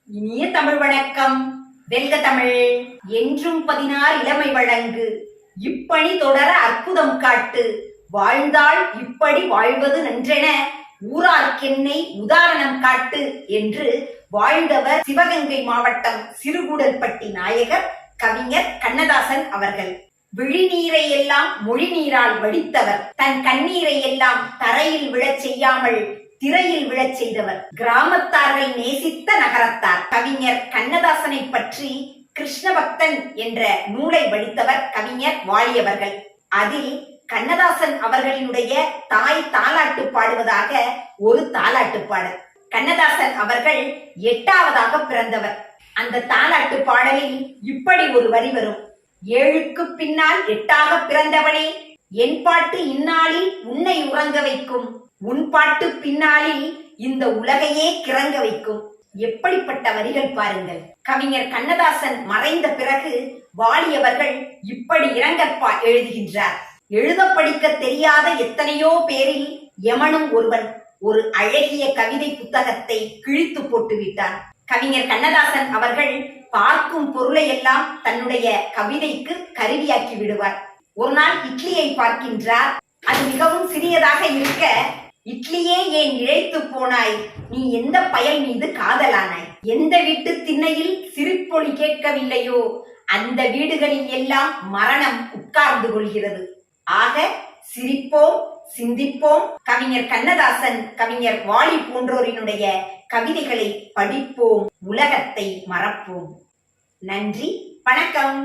இனிய தமிழ் வணக்கம். வெல்க தமிழ். என்றும் 16 இளமை வழங்கு, இப்பணி தொடர அற்புதம் காட்டு, வாழ்ந்தால் இப்படி வாழ்வது நன்றென ஊரார்க்கென்னை உதாரணம் காட்டு என்று வாழ்ந்தவர் சிவகங்கை மாவட்டம் சிறுகூடல்பட்டி நாயகர் கவிஞர் கண்ணதாசன் அவர்கள். விழிநீரை எல்லாம் மொழி நீரால் வடித்தவர். தன் கண்ணீரை எல்லாம் தரையில் விழச் செய்யாமல் திரையில் விழச் செய்தவர். கிராமத்தார்கள் நேசித்த நகரத்தார். கவிஞர் கண்ணதாசனை பற்றி கிருஷ்ணபக்தன் என்ற நூலை படித்தவர் கவிஞர் வாலியவர்கள். அதில் கண்ணதாசன் அவர்களினுடைய தாய் தாலாட்டு பாடுவதாக ஒரு தாலாட்டு பாடல். கண்ணதாசன் அவர்கள் 8ஆவதாக பிறந்தவர். அந்த தாலாட்டு பாடலில் இப்படி ஒரு வரி வரும்: 7க்கு பின்னால் 8ஆக பிறந்தவனே, என் பாட்டு இந்நாளில் உன்னை உறங்க வைக்கும், உன் பாட்டு பின்னாளில் இந்த உலகையே கிறங்க வைக்கும். எப்படிப்பட்ட வரிகள் பாருங்கள். கவிஞர் கண்ணதாசன் மறைந்த பிறகு வாலியவர்கள் இப்படி இரங்கற்பா எழுதுகின்றார்: எழுத படிக்க தெரியாத எத்தனையோ பேரில் எமனும் ஒருவன் ஒரு அழகிய கவிதை புத்தகத்தை கிழித்து போட்டு விட்டான். கவிஞர் கண்ணதாசன் அவர்கள் பார்க்கும் பொருளை எல்லாம் தன்னுடைய கவிதைக்கு கருவியாக்கி விடுவார். ஒரு நாள் இட்லியை பார்க்கின்றார். அது மிகவும் சிறியதாக இருக்க, இட்லியே ஏன் இழைத்து போனாய், நீ எந்த பயல் மீது காதலானாய், எந்த வீட்டு திண்ணையில் சிரிப்பொலி கேட்கவில்லையோ அந்த வீடுகளில் எல்லாம் மரணம் உட்கார்ந்து கொள்கிறது. ஆக சிரிப்போம், சிந்திப்போம். கவிஞர் கண்ணதாசன், கவிஞர் வாலி போன்றோரினுடைய கவிதைகளை படிப்போம், உலகத்தை மறப்போம். நன்றி, வணக்கம்.